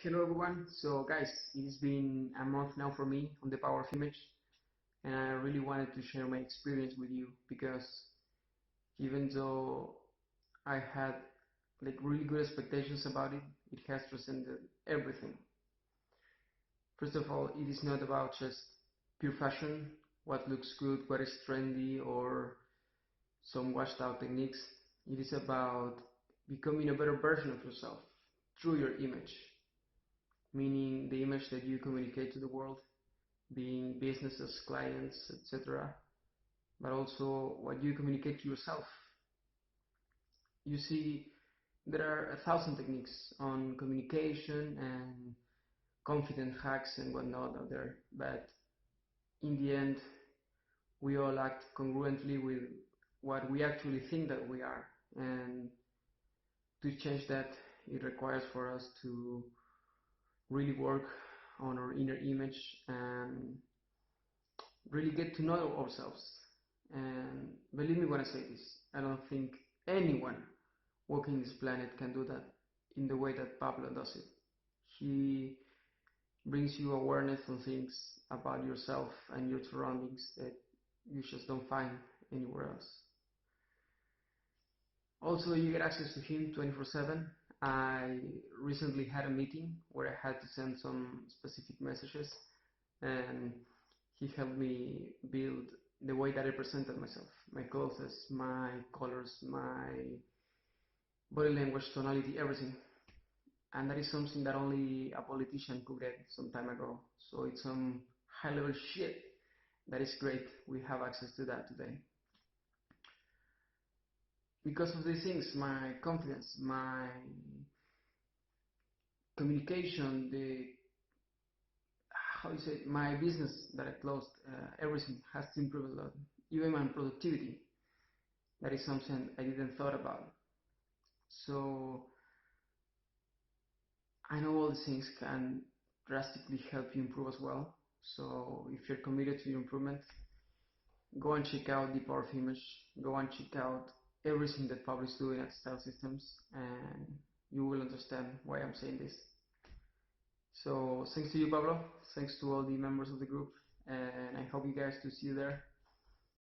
Hello everyone. So guys, it's been a month now for me on the power of image, and I really wanted to share my experience with you because even though I had like really good expectations about it, it has transcended everything. First of all, it is not about just pure fashion, what looks good, what is trendy, or some washed out techniques. It is about becoming a better version of yourself through your image, meaning the image that you communicate to the world, being businesses, clients, etc., but also what you communicate to yourself. You see, there are 1,000 techniques on communication and confident hacks and whatnot out there, but in the end, we all act congruently with what we actually think that we are. And to change that, it requires for us to really work on our inner image and really get to know ourselves. And believe me when I say this, I don't think anyone walking this planet can do that in the way that Pablo does it. He brings you awareness on things about yourself and your surroundings that you just don't find anywhere else. Also, you get access to him 24/7. I recently had a meeting where I had to send some specific messages, and he helped me build the way that I presented myself, my clothes, my colors, my body language, tonality, everything. And that is something that only a politician could get some time ago. So it's some high level shit that is great. We have access to that today. Because of these things, my confidence, my communication, my business that I closed, everything has to improve a lot. Even my productivity, that is something I didn't thought about. So I know all these things can drastically help you improve as well. So if you're committed to your improvement, go and check out the power of image. Go and check out everything that Pablo is doing at Style Systems, and you will understand why I'm saying this. So thanks to you, Pablo. Thanks to all the members of the group, and I hope you guys to see you there.